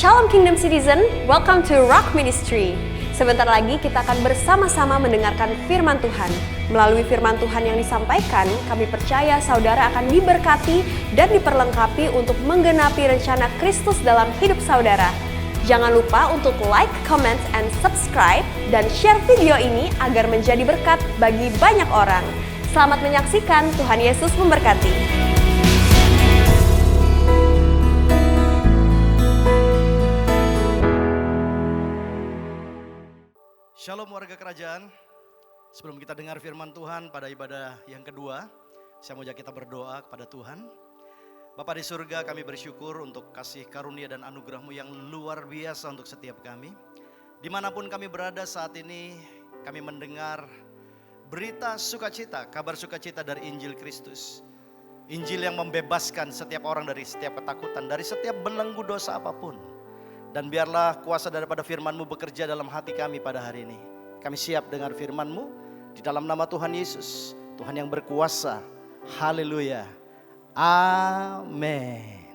Shalom Kingdom Citizen, welcome to Rock Ministry. Sebentar lagi kita akan bersama-sama mendengarkan firman Tuhan. Melalui firman Tuhan yang disampaikan, kami percaya saudara akan diberkati dan diperlengkapi untuk menggenapi rencana Kristus dalam hidup saudara. Jangan lupa untuk like, comment, and subscribe, dan share video ini agar menjadi berkat bagi banyak orang. Selamat menyaksikan, Tuhan Yesus memberkati. Shalom warga kerajaan. Sebelum kita dengar firman Tuhan pada ibadah yang kedua, saya mau ajak kita berdoa kepada Tuhan. Bapa di surga, kami bersyukur untuk kasih karunia dan anugerah-Mu yang luar biasa untuk setiap kami. Dimanapun kami berada saat ini, kami mendengar berita sukacita, kabar sukacita dari Injil Kristus. Injil yang membebaskan setiap orang dari setiap ketakutan, dari setiap belenggu dosa apapun. Dan biarlah kuasa daripada firman-Mu bekerja dalam hati kami pada hari ini. Kami siap dengar firman-Mu di dalam nama Tuhan Yesus, Tuhan yang berkuasa. Haleluya. Amin.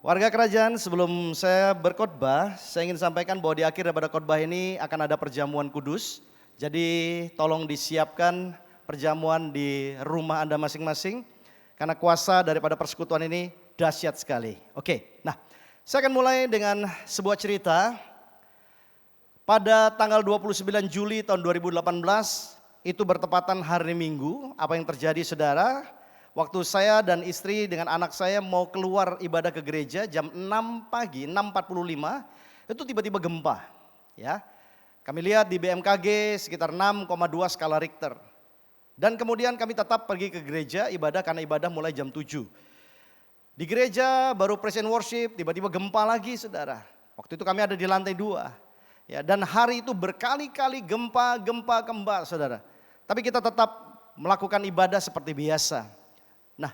Warga kerajaan, sebelum saya berkhotbah, saya ingin sampaikan bahwa di akhir daripada khotbah ini akan ada perjamuan kudus. Jadi tolong disiapkan perjamuan di rumah Anda masing-masing, karena kuasa daripada persekutuan ini dahsyat sekali. Oke, nah saya akan mulai dengan sebuah cerita. Pada tanggal 29 Juli tahun 2018, itu bertepatan hari Minggu. Apa yang terjadi saudara? Waktu saya dan istri dengan anak saya mau keluar ibadah ke gereja jam 6 pagi, 6.45, itu tiba-tiba gempa. Ya, kami lihat di BMKG sekitar 6,2 skala Richter. Dan kemudian kami tetap pergi ke gereja ibadah karena ibadah mulai jam 7. Di gereja baru praise and worship, tiba-tiba gempa lagi saudara. Waktu itu kami ada di lantai 2. Ya, dan hari itu berkali-kali gempa saudara. Tapi kita tetap melakukan ibadah seperti biasa. Nah,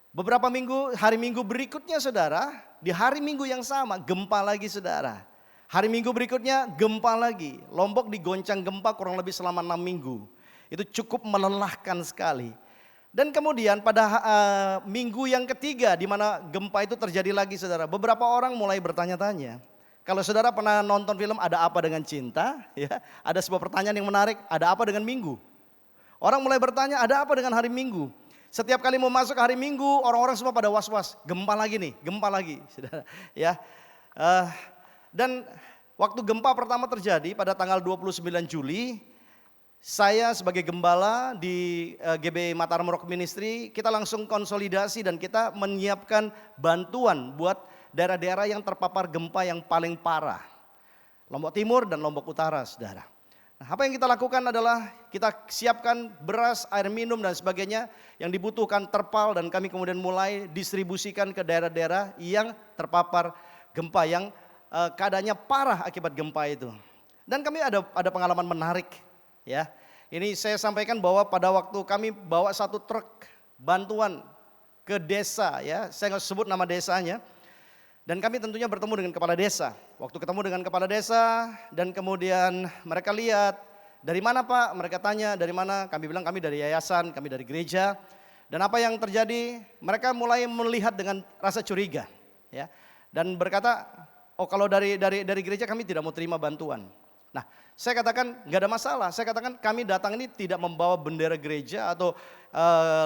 beberapa minggu, hari Minggu berikutnya saudara, di hari Minggu yang sama gempa lagi saudara. Hari Minggu berikutnya gempa lagi. Lombok digoncang gempa kurang lebih selama 6 minggu. Itu cukup melelahkan sekali. Dan kemudian pada minggu yang ketiga di mana gempa itu terjadi lagi saudara. Beberapa orang mulai bertanya-tanya. Kalau saudara pernah nonton film Ada Apa Dengan Cinta, ya, ada sebuah pertanyaan yang menarik, ada apa dengan Minggu? Orang mulai bertanya, ada apa dengan hari Minggu? Setiap kali mau masuk hari Minggu, orang-orang semua pada was-was, gempa lagi nih, gempa lagi, saudara. Ya, dan waktu gempa pertama terjadi pada tanggal 29 Juli, saya sebagai gembala di GBI Mataram Rock Ministry, kita langsung konsolidasi dan kita menyiapkan bantuan buat daerah-daerah yang terpapar gempa yang paling parah. Lombok Timur dan Lombok Utara, saudara. Nah, apa yang kita lakukan adalah kita siapkan beras, air minum dan sebagainya yang dibutuhkan terpal, dan kami kemudian mulai distribusikan ke daerah-daerah yang terpapar gempa yang keadaannya parah akibat gempa itu. Dan kami ada pengalaman menarik. Ya, ini saya sampaikan bahwa pada waktu kami bawa satu truk bantuan ke desa, ya, saya nggak sebut nama desanya, dan kami tentunya bertemu dengan kepala desa. Waktu ketemu dengan kepala desa dan kemudian mereka lihat, dari mana Pak? Mereka tanya dari mana? Kami bilang kami dari yayasan, kami dari gereja. Dan apa yang terjadi? Mereka mulai melihat dengan rasa curiga, ya, dan berkata, oh kalau dari gereja kami tidak mau terima bantuan. Nah, saya katakan nggak ada masalah. Saya katakan kami datang ini tidak membawa bendera gereja atau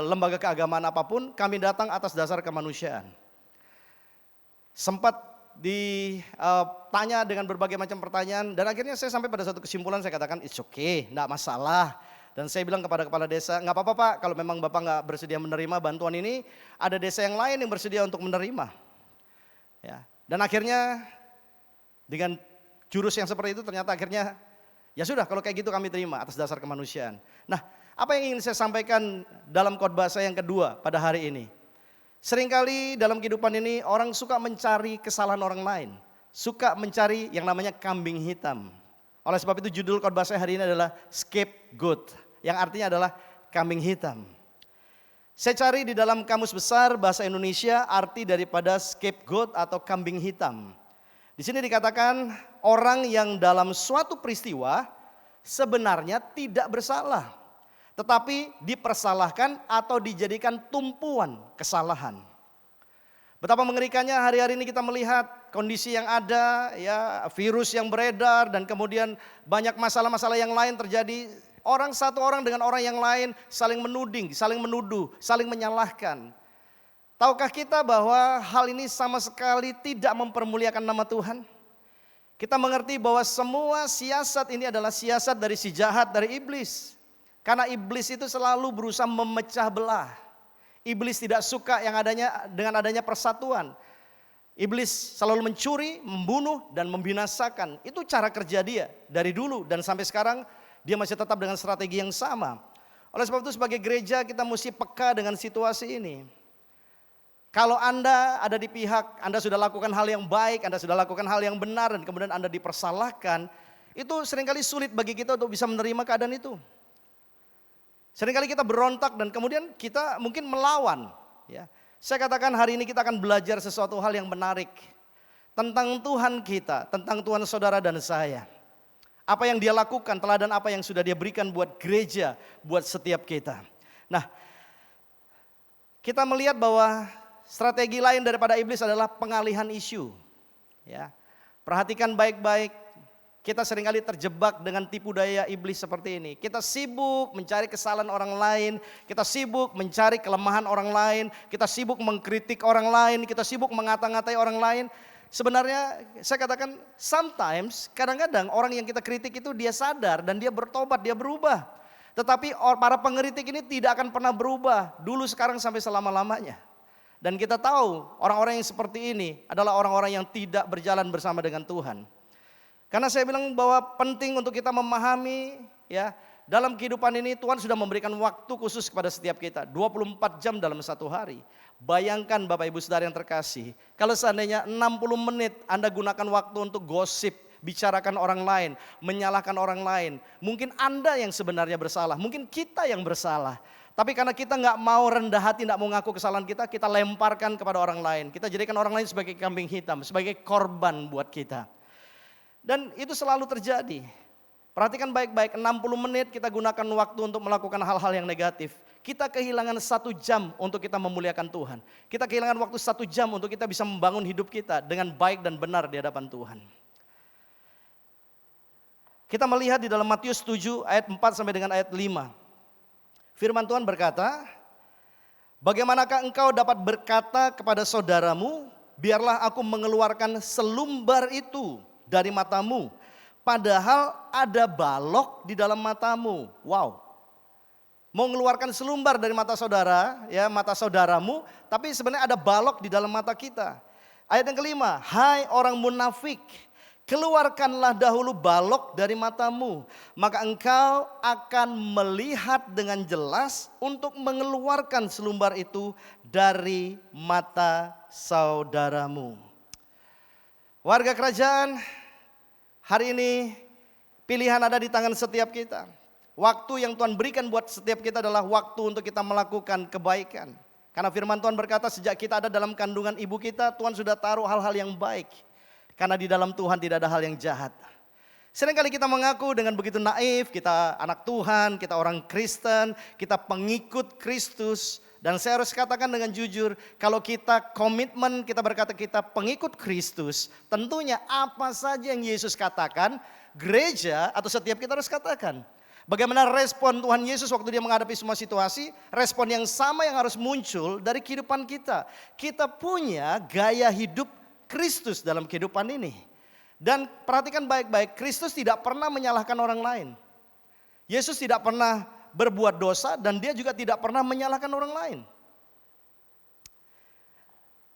lembaga keagamaan apapun. Kami datang atas dasar kemanusiaan. Sempat ditanya dengan berbagai macam pertanyaan dan akhirnya saya sampai pada satu kesimpulan. Saya katakan it's okay, nggak masalah. Dan saya bilang kepada kepala desa, nggak apa-apa Pak, kalau memang Bapak nggak bersedia menerima bantuan ini, ada desa yang lain yang bersedia untuk menerima. Ya. Dan akhirnya dengan jurus yang seperti itu ternyata akhirnya ya sudah, kalau kayak gitu kami terima atas dasar kemanusiaan. Nah, apa yang ingin saya sampaikan dalam khotbah saya yang kedua pada hari ini? Seringkali dalam kehidupan ini orang suka mencari kesalahan orang lain, suka mencari yang namanya kambing hitam. Oleh sebab itu judul khotbah saya hari ini adalah scapegoat, yang artinya adalah kambing hitam. Saya cari di dalam Kamus Besar Bahasa Indonesia arti daripada scapegoat atau kambing hitam. Di sini dikatakan orang yang dalam suatu peristiwa sebenarnya tidak bersalah, tetapi dipersalahkan atau dijadikan tumpuan kesalahan. Betapa mengerikannya hari-hari ini kita melihat kondisi yang ada, ya, virus yang beredar dan kemudian banyak masalah-masalah yang lain terjadi. Satu orang dengan orang yang lain saling menuding, saling menuduh, saling menyalahkan. Tahukah kita bahwa hal ini sama sekali tidak mempermuliakan nama Tuhan? Kita mengerti bahwa semua siasat ini adalah siasat dari si jahat, dari iblis. Karena iblis itu selalu berusaha memecah belah. Iblis tidak suka dengan adanya persatuan. Iblis selalu mencuri, membunuh, dan membinasakan. Itu cara kerja dia dari dulu dan sampai sekarang dia masih tetap dengan strategi yang sama. Oleh sebab itu sebagai gereja kita mesti peka dengan situasi ini. Kalau Anda ada di pihak, Anda sudah lakukan hal yang baik, Anda sudah lakukan hal yang benar dan kemudian Anda dipersalahkan, itu seringkali sulit bagi kita untuk bisa menerima keadaan itu. Seringkali kita berontak dan kemudian kita mungkin melawan. Ya. Saya katakan hari ini kita akan belajar sesuatu hal yang menarik tentang Tuhan kita, tentang Tuhan saudara dan saya. Apa yang dia lakukan, teladan apa yang sudah dia berikan buat gereja, buat setiap kita. Nah, kita melihat bahwa strategi lain daripada iblis adalah pengalihan isu. Ya. Perhatikan baik-baik, kita seringkali terjebak dengan tipu daya iblis seperti ini. Kita sibuk mencari kesalahan orang lain, kita sibuk mencari kelemahan orang lain, kita sibuk mengkritik orang lain, kita sibuk mengata-ngatai orang lain. Sebenarnya saya katakan sometimes, kadang-kadang orang yang kita kritik itu dia sadar dan dia bertobat, dia berubah. Tetapi para pengkritik ini tidak akan pernah berubah, dulu sekarang sampai selama-lamanya. Dan kita tahu orang-orang yang seperti ini adalah orang-orang yang tidak berjalan bersama dengan Tuhan. Karena saya bilang bahwa penting untuk kita memahami, ya, dalam kehidupan ini Tuhan sudah memberikan waktu khusus kepada setiap kita, 24 jam dalam satu hari. Bayangkan Bapak Ibu Saudara yang terkasih, kalau seandainya 60 menit Anda gunakan waktu untuk gosip, bicarakan orang lain, menyalahkan orang lain. Mungkin Anda yang sebenarnya bersalah, mungkin kita yang bersalah. Tapi karena kita nggak mau rendah hati, nggak mau ngaku kesalahan kita lemparkan kepada orang lain. Kita jadikan orang lain sebagai kambing hitam, sebagai korban buat kita. Dan itu selalu terjadi. Perhatikan baik-baik, 60 menit kita gunakan waktu untuk melakukan hal-hal yang negatif. Kita kehilangan 1 jam untuk kita memuliakan Tuhan. Kita kehilangan waktu 1 jam untuk kita bisa membangun hidup kita dengan baik dan benar di hadapan Tuhan. Kita melihat di dalam Matius 7 ayat 4 sampai dengan ayat 5. Firman Tuhan berkata, bagaimanakah engkau dapat berkata kepada saudaramu, biarlah aku mengeluarkan selumbar itu dari matamu, padahal ada balok di dalam matamu. Wow. Mau mengeluarkan selumbar dari mata saudara, ya, mata saudaramu, tapi sebenarnya ada balok di dalam mata kita. Ayat yang kelima, hai orang munafik, keluarkanlah dahulu balok dari matamu, maka engkau akan melihat dengan jelas untuk mengeluarkan selumbar itu dari mata saudaramu. Warga kerajaan, hari ini pilihan ada di tangan setiap kita. Waktu yang Tuhan berikan buat setiap kita adalah waktu untuk kita melakukan kebaikan. Karena firman Tuhan berkata sejak kita ada dalam kandungan ibu kita, Tuhan sudah taruh hal-hal yang baik. Karena di dalam Tuhan tidak ada hal yang jahat. Seringkali kita mengaku dengan begitu naif, kita anak Tuhan, kita orang Kristen, kita pengikut Kristus. Dan saya harus katakan dengan jujur, kalau kita komitmen, kita berkata kita pengikut Kristus, tentunya apa saja yang Yesus katakan, gereja atau setiap kita harus katakan. Bagaimana respon Tuhan Yesus waktu dia menghadapi semua situasi, respon yang sama yang harus muncul dari kehidupan kita. Kita punya gaya hidup Kristus dalam kehidupan ini. Dan perhatikan baik-baik, Kristus tidak pernah menyalahkan orang lain. Yesus tidak pernah berbuat dosa dan dia juga tidak pernah menyalahkan orang lain.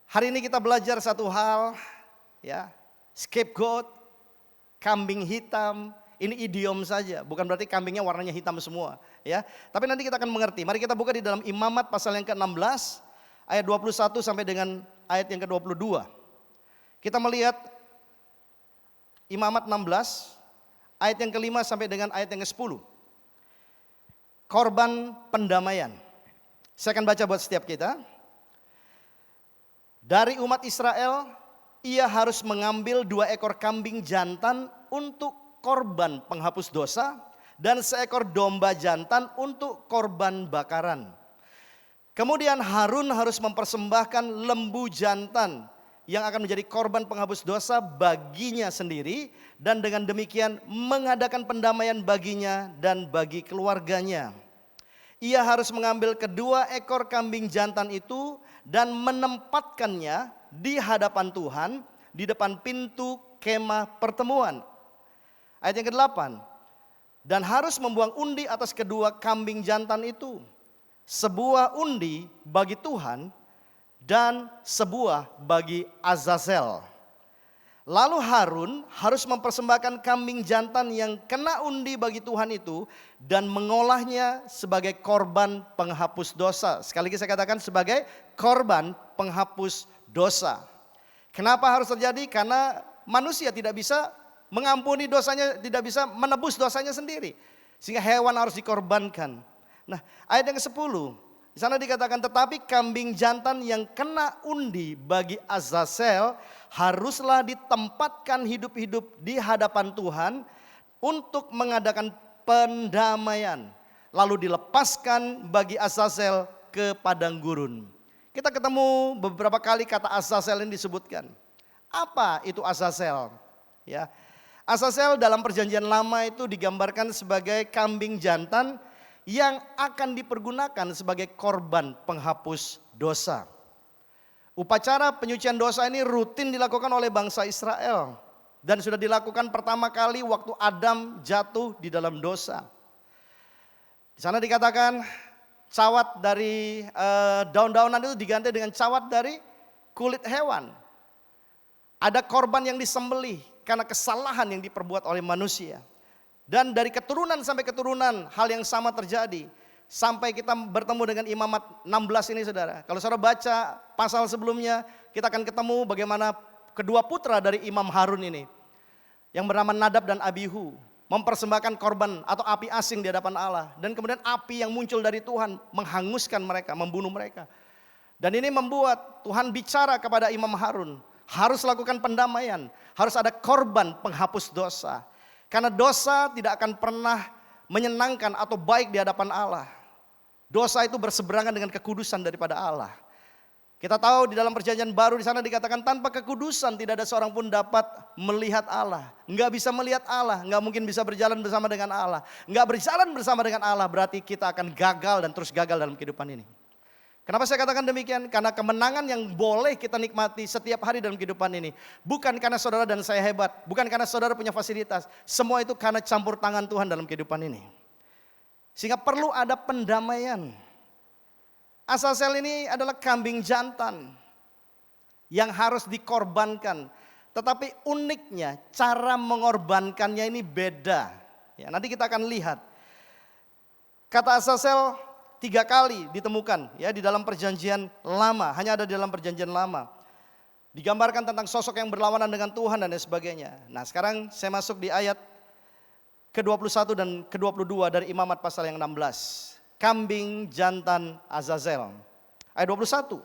Hari ini kita belajar satu hal, ya, scapegoat, kambing hitam, ini idiom saja, bukan berarti kambingnya warnanya hitam semua, ya. Tapi nanti kita akan mengerti. Mari kita buka di dalam Imamat pasal yang ke-16 ayat 21 sampai dengan ayat yang ke-22. Kita melihat Imamat 16 ayat yang ke-5 sampai dengan ayat yang ke-10. Korban pendamaian. Saya akan baca buat setiap kita. Dari umat Israel, ia harus mengambil 2 ekor kambing jantan untuk korban penghapus dosa dan seekor domba jantan untuk korban bakaran. Kemudian Harun harus mempersembahkan lembu jantan yang akan menjadi korban penghapus dosa baginya sendiri, dan dengan demikian mengadakan pendamaian baginya dan bagi keluarganya. Ia harus mengambil kedua ekor kambing jantan itu dan menempatkannya di hadapan Tuhan di depan pintu kemah pertemuan. Ayat yang ke-8. Dan harus membuang undi atas kedua kambing jantan itu. Sebuah undi bagi Tuhan dan sebuah bagi Azazel. Lalu Harun harus mempersembahkan kambing jantan yang kena undi bagi Tuhan itu dan mengolahnya sebagai korban penghapus dosa. Sekali lagi saya katakan sebagai korban penghapus dosa. Kenapa harus terjadi? Karena manusia tidak bisa mengampuni dosanya, tidak bisa menebus dosanya sendiri. Sehingga hewan harus dikorbankan. Nah, ayat yang ke-10, di sana dikatakan tetapi kambing jantan yang kena undi bagi Azazel haruslah ditempatkan hidup-hidup di hadapan Tuhan untuk mengadakan pendamaian. Lalu dilepaskan bagi Azazel ke padang gurun. Kita ketemu beberapa kali kata Azazel ini disebutkan. Apa itu Azazel? Ya, Azazel dalam perjanjian lama itu digambarkan sebagai kambing jantan yang akan dipergunakan sebagai korban penghapus dosa. Upacara penyucian dosa ini rutin dilakukan oleh bangsa Israel dan sudah dilakukan pertama kali waktu Adam jatuh di dalam dosa. Di sana dikatakan cawat dari daun-daunan itu diganti dengan cawat dari kulit hewan. Ada korban yang disembelih karena kesalahan yang diperbuat oleh manusia. Dan dari keturunan sampai keturunan hal yang sama terjadi. Sampai kita bertemu dengan Imamat 16 ini saudara. Kalau saudara baca pasal sebelumnya, kita akan ketemu bagaimana kedua putra dari Imam Harun ini. Yang bernama Nadab dan Abihu. Mempersembahkan korban atau api asing di hadapan Allah. Dan kemudian api yang muncul dari Tuhan menghanguskan mereka, membunuh mereka. Dan ini membuat Tuhan bicara kepada Imam Harun. Harus lakukan pendamaian. Harus ada korban penghapus dosa. Karena dosa tidak akan pernah menyenangkan atau baik di hadapan Allah. Dosa itu berseberangan dengan kekudusan daripada Allah. Kita tahu di dalam perjanjian baru di sana dikatakan tanpa kekudusan tidak ada seorang pun dapat melihat Allah. Enggak bisa melihat Allah, enggak mungkin bisa berjalan bersama dengan Allah. Enggak berjalan bersama dengan Allah berarti kita akan gagal dan terus gagal dalam kehidupan ini. Kenapa saya katakan demikian? Karena kemenangan yang boleh kita nikmati setiap hari dalam kehidupan ini. Bukan karena saudara dan saya hebat. Bukan karena saudara punya fasilitas. Semua itu karena campur tangan Tuhan dalam kehidupan ini. Sehingga perlu ada pendamaian. Azazel ini adalah kambing jantan yang harus dikorbankan. Tetapi uniknya cara mengorbankannya ini beda. Ya, nanti kita akan lihat. Kata Azazel 3 kali ditemukan ya di dalam perjanjian lama, hanya ada di dalam perjanjian lama. Digambarkan tentang sosok yang berlawanan dengan Tuhan dan lain sebagainya. Nah, sekarang saya masuk di ayat ke-21 dan ke-22 dari Imamat pasal yang 16. Kambing jantan Azazel. Ayat 21.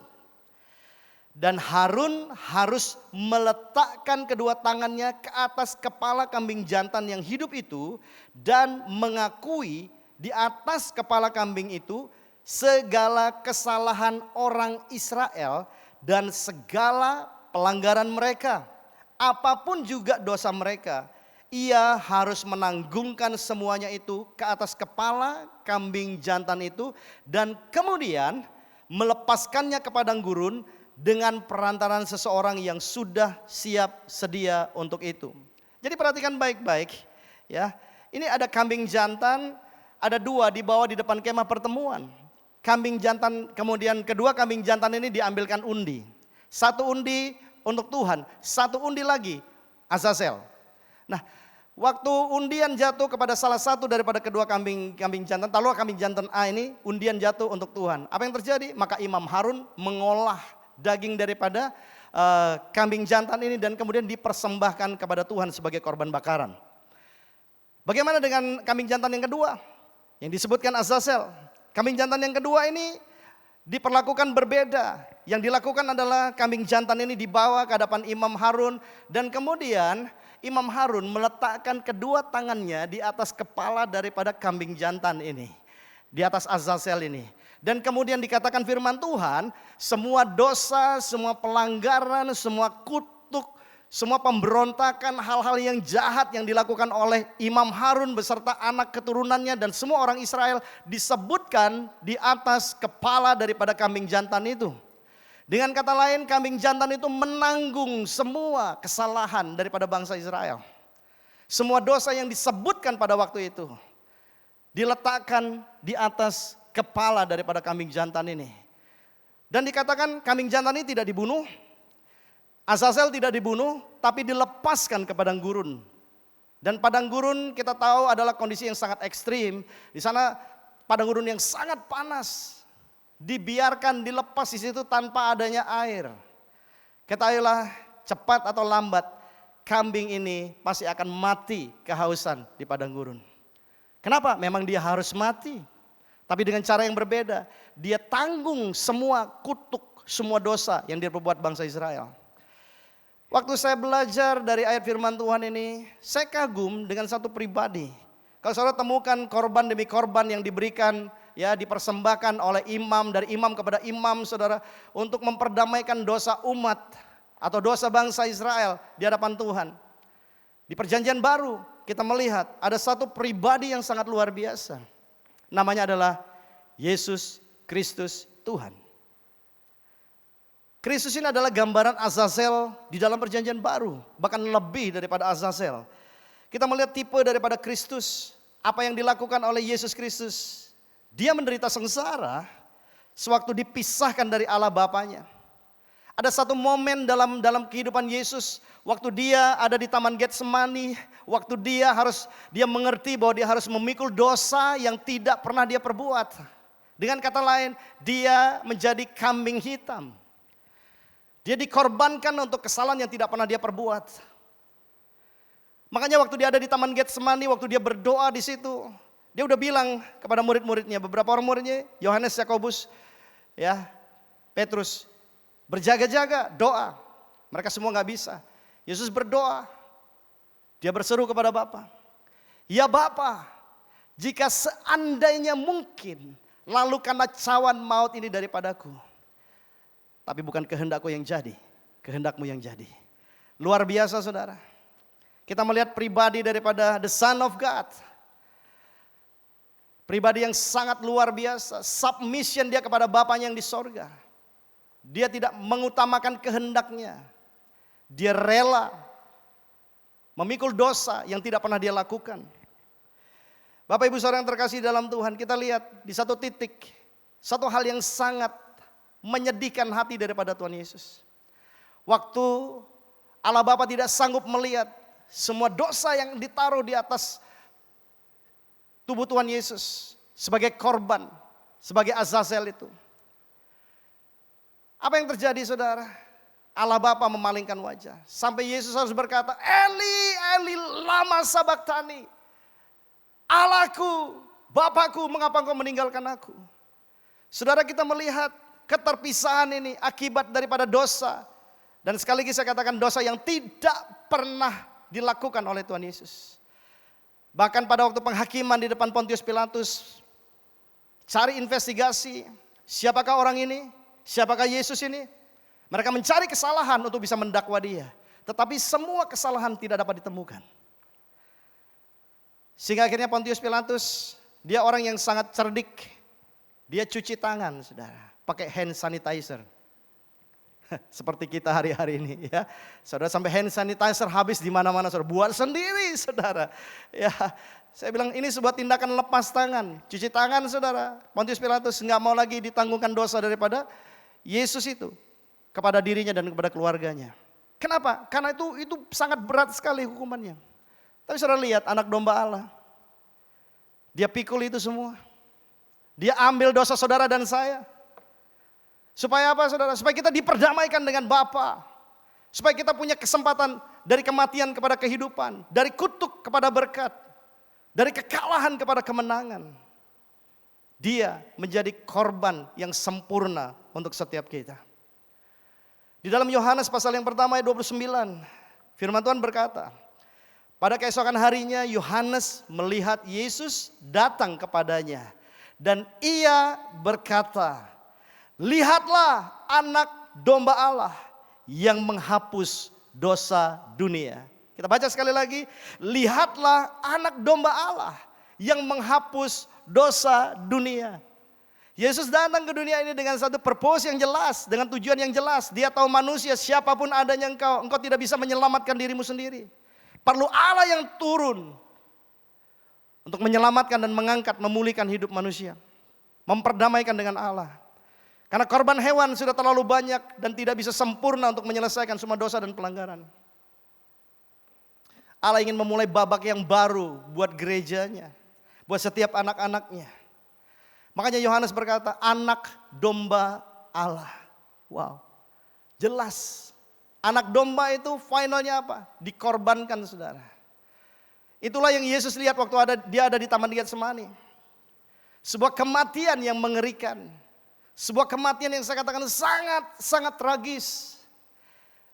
Dan Harun harus meletakkan kedua tangannya ke atas kepala kambing jantan yang hidup itu dan mengakui di atas kepala kambing itu segala kesalahan orang Israel dan segala pelanggaran mereka. Apapun juga dosa mereka, ia harus menanggungkan semuanya itu ke atas kepala kambing jantan itu dan kemudian melepaskannya ke padang gurun dengan perantaraan seseorang yang sudah siap sedia untuk itu. Jadi perhatikan baik-baik ya. Ini ada kambing jantan. Ada 2 dibawa di depan kemah pertemuan. Kambing jantan, kemudian kedua kambing jantan ini diambilkan undi. 1 undi untuk Tuhan, 1 undi lagi Azazel. Nah, waktu undian jatuh kepada salah satu daripada kedua kambing jantan, taruhlah kambing jantan A ini, undian jatuh untuk Tuhan. Apa yang terjadi? Maka Imam Harun mengolah daging daripada kambing jantan ini dan kemudian dipersembahkan kepada Tuhan sebagai korban bakaran. Bagaimana dengan kambing jantan yang kedua? Yang disebutkan Azazel. Kambing jantan yang kedua ini diperlakukan berbeda. Yang dilakukan adalah kambing jantan ini dibawa ke hadapan Imam Harun. Dan kemudian Imam Harun meletakkan kedua tangannya di atas kepala daripada kambing jantan ini. di atas Azazel ini. Dan kemudian dikatakan firman Tuhan, semua dosa, semua pelanggaran, semua kutuk, semua pemberontakan, hal-hal yang jahat yang dilakukan oleh Imam Harun beserta anak keturunannya dan semua orang Israel disebutkan di atas kepala daripada kambing jantan itu. Dengan kata lain, kambing jantan itu menanggung semua kesalahan daripada bangsa Israel. Semua dosa yang disebutkan pada waktu itu diletakkan di atas kepala daripada kambing jantan ini. Dan dikatakan kambing jantan ini tidak dibunuh, Azazel tidak dibunuh, tapi dilepaskan ke padang gurun. Dan padang gurun kita tahu adalah kondisi yang sangat ekstrim. Di sana padang gurun yang sangat panas. Dibiarkan dilepas di situ tanpa adanya air. Ketahuilah cepat atau lambat kambing ini pasti akan mati kehausan di padang gurun. Kenapa? Memang dia harus mati. Tapi dengan cara yang berbeda. Dia tanggung semua kutuk, semua dosa yang dia perbuat bangsa Israel. Waktu saya belajar dari ayat firman Tuhan ini, saya kagum dengan satu pribadi. Kalau saudara temukan korban demi korban yang diberikan, ya dipersembahkan oleh imam, dari imam kepada imam saudara, untuk memperdamaikan dosa umat atau dosa bangsa Israel di hadapan Tuhan. Di perjanjian baru kita melihat ada satu pribadi yang sangat luar biasa. Namanya adalah Yesus Kristus Tuhan. Kristus ini adalah gambaran Azazel di dalam perjanjian baru. Bahkan lebih daripada Azazel. Kita melihat tipe daripada Kristus. Apa yang dilakukan oleh Yesus Kristus. Dia menderita sengsara sewaktu dipisahkan dari Allah Bapanya. Ada satu momen dalam kehidupan Yesus. Waktu dia ada di Taman Getsemani. Waktu dia mengerti bahwa dia harus memikul dosa yang tidak pernah dia perbuat. Dengan kata lain, dia menjadi kambing hitam. Dia dikorbankan untuk kesalahan yang tidak pernah dia perbuat. Makanya waktu dia ada di Taman Getsemani, waktu dia berdoa di situ, dia udah bilang kepada murid-muridnya, beberapa orang muridnya, Yohanes, Yakobus, ya, Petrus, berjaga-jaga, doa. Mereka semua nggak bisa. Yesus berdoa, dia berseru kepada Bapa, ya Bapa, jika seandainya mungkin, lalukanlah cawan maut ini daripadaku. Tapi bukan kehendakku yang jadi, kehendakmu yang jadi. Luar biasa saudara. Kita melihat pribadi daripada the Son of God. Pribadi yang sangat luar biasa. Submission dia kepada Bapanya yang di sorga. Dia tidak mengutamakan kehendaknya. Dia rela memikul dosa yang tidak pernah dia lakukan. Bapak Ibu saudara yang terkasih dalam Tuhan, kita lihat di satu titik. Satu hal yang sangat menyedihkan hati daripada Tuhan Yesus. Waktu Allah Bapa tidak sanggup melihat semua dosa yang ditaruh di atas tubuh Tuhan Yesus sebagai korban, sebagai Azazel itu. Apa yang terjadi saudara? Allah Bapa memalingkan wajah. Sampai Yesus harus berkata, Eli, Eli, lama sabachthani. Allahku, Bapakku, mengapa engkau meninggalkan aku? Saudara, kita melihat keterpisahan ini akibat daripada dosa. Dan sekali lagi saya katakan dosa yang tidak pernah dilakukan oleh Tuhan Yesus. Bahkan pada waktu penghakiman di depan Pontius Pilatus, cari investigasi, siapakah orang ini? Siapakah Yesus ini? Mereka mencari kesalahan untuk bisa mendakwa dia. Tetapi semua kesalahan tidak dapat ditemukan. Sehingga akhirnya Pontius Pilatus, dia orang yang sangat cerdik. Dia cuci tangan saudara, pakai hand sanitizer. Seperti kita hari-hari ini ya. Saudara, sampai hand sanitizer habis di mana-mana saudara, buat sendiri saudara. Ya, saya bilang ini sebuah tindakan lepas tangan, cuci tangan saudara. Pontius Pilatus nggak mau lagi ditanggungkan dosa daripada Yesus itu kepada dirinya dan kepada keluarganya. Kenapa? Karena itu sangat berat sekali hukumannya. Tapi saudara lihat anak domba Allah. Dia pikul itu semua. Dia ambil dosa saudara dan saya. Supaya apa saudara? Supaya kita diperdamaikan dengan Bapa. Supaya kita punya kesempatan dari kematian kepada kehidupan. Dari kutuk kepada berkat. Dari kekalahan kepada kemenangan. Dia menjadi korban yang sempurna untuk setiap kita. Di dalam Yohanes pasal yang pertama ayat 29. Firman Tuhan berkata. Pada keesokan harinya Yohanes melihat Yesus datang kepadanya. Dan ia berkata, lihatlah anak domba Allah yang menghapus dosa dunia. Kita baca sekali lagi, lihatlah anak domba Allah yang menghapus dosa dunia. Yesus datang ke dunia ini dengan satu purpose yang jelas, dengan tujuan yang jelas. Dia tahu manusia, siapapun adanya engkau tidak bisa menyelamatkan dirimu sendiri. Perlu Allah yang turun untuk menyelamatkan dan mengangkat, memulihkan hidup manusia. Memperdamaikan dengan Allah. Karena korban hewan sudah terlalu banyak dan tidak bisa sempurna untuk menyelesaikan semua dosa dan pelanggaran. Allah ingin memulai babak yang baru buat gerejanya, buat setiap anak-anaknya. Makanya Yohanes berkata, anak domba Allah. Wow, jelas. Anak domba itu finalnya apa? Dikorbankan, saudara. Itulah yang Yesus lihat waktu dia ada di Taman Getsemani. Sebuah kematian yang mengerikan. Sebuah kematian yang saya katakan sangat tragis.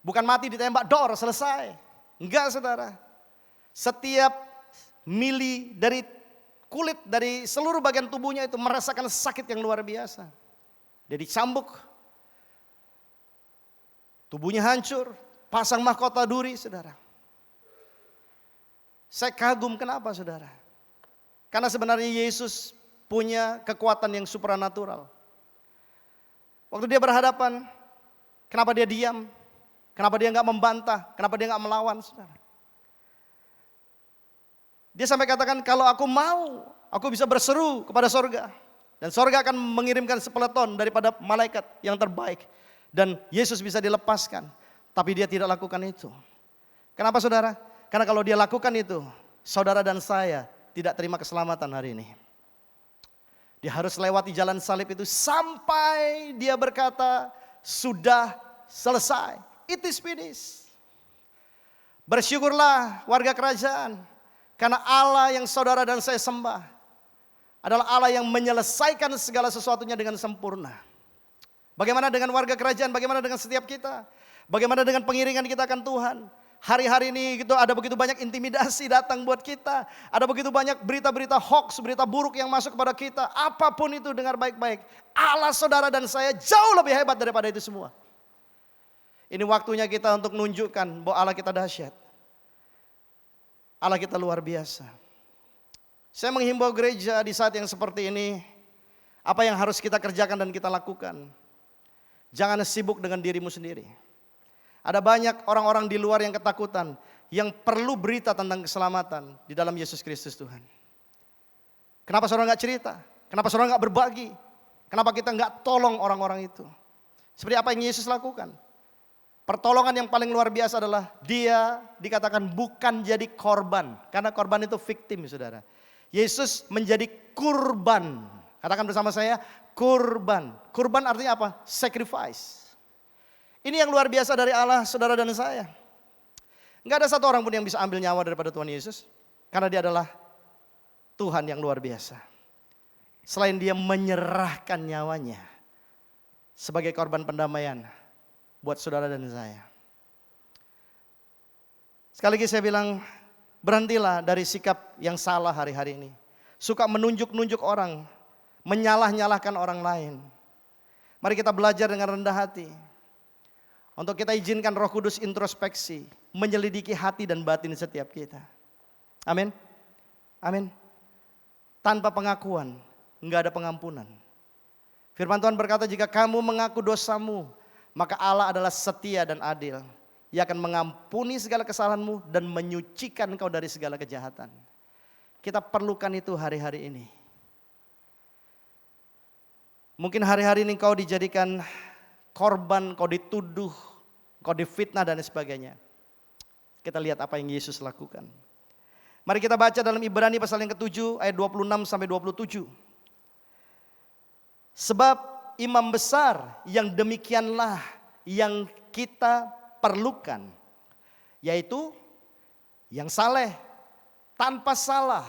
Bukan mati ditembak dor, selesai. Enggak, saudara. Setiap mili dari kulit, dari seluruh bagian tubuhnya itu merasakan sakit yang luar biasa. Dia dicambuk. Tubuhnya hancur. Pasang mahkota duri, saudara. Saya kagum kenapa, saudara? Karena sebenarnya Yesus punya kekuatan yang supranatural. Waktu dia berhadapan, kenapa dia diam? Kenapa dia nggak membantah? Kenapa dia nggak melawan, saudara? Dia sampai katakan, kalau aku mau, aku bisa berseru kepada sorga. Dan sorga akan mengirimkan sepeleton daripada malaikat yang terbaik. Dan Yesus bisa dilepaskan. Tapi dia tidak lakukan itu. Kenapa, saudara? Karena kalau dia lakukan itu, saudara dan saya tidak terima keselamatan hari ini. Dia harus lewati jalan salib itu sampai dia berkata, sudah selesai. It is finished. Bersyukurlah warga kerajaan. Karena Allah yang saudara dan saya sembah adalah Allah yang menyelesaikan segala sesuatunya dengan sempurna. Bagaimana dengan warga kerajaan? Bagaimana dengan setiap kita? Bagaimana dengan pengiringan kita akan Tuhan? Hari-hari ini gitu ada begitu banyak intimidasi datang buat kita. Ada begitu banyak berita-berita hoax, berita buruk yang masuk kepada kita. Apapun itu, dengar baik-baik. Allah, saudara dan saya jauh lebih hebat daripada itu semua. Ini waktunya kita untuk menunjukkan bahwa Allah kita dahsyat. Allah kita luar biasa. Saya menghimbau gereja di saat yang seperti ini. Apa yang harus kita kerjakan dan kita lakukan. Jangan sibuk dengan dirimu sendiri. Ada banyak orang-orang di luar yang ketakutan, yang perlu berita tentang keselamatan di dalam Yesus Kristus Tuhan. Kenapa saudara nggak cerita? Kenapa saudara nggak berbagi? Kenapa kita nggak tolong orang-orang itu? Seperti apa yang Yesus lakukan? Pertolongan yang paling luar biasa adalah dia dikatakan bukan jadi korban. Karena korban itu victim, saudara. Yesus menjadi kurban. Katakan bersama saya, kurban. Kurban artinya apa? Sacrifice. Ini yang luar biasa dari Allah, saudara dan saya. Enggak ada satu orang pun yang bisa ambil nyawa daripada Tuhan Yesus. Karena dia adalah Tuhan yang luar biasa. Selain dia menyerahkan nyawanya sebagai korban pendamaian buat saudara dan saya. Sekali lagi saya bilang, berhentilah dari sikap yang salah hari-hari ini. Suka menunjuk-nunjuk orang, menyalah-nyalahkan orang lain. Mari kita belajar dengan rendah hati. Untuk kita izinkan Roh Kudus introspeksi, menyelidiki hati dan batin setiap kita. Amin. Amin. Tanpa pengakuan, enggak ada pengampunan. Firman Tuhan berkata, jika kamu mengaku dosamu, maka Allah adalah setia dan adil. Ia akan mengampuni segala kesalahanmu dan menyucikan engkau dari segala kejahatan. Kita perlukan itu hari-hari ini. Mungkin hari-hari ini kau dijadikan korban, kau dituduh, kau difitnah dan sebagainya. Kita lihat apa yang Yesus lakukan. Mari kita baca dalam Ibrani pasal yang ke-7 ayat 26 sampai 27. Sebab imam besar yang demikianlah yang kita perlukan, yaitu yang saleh, tanpa salah,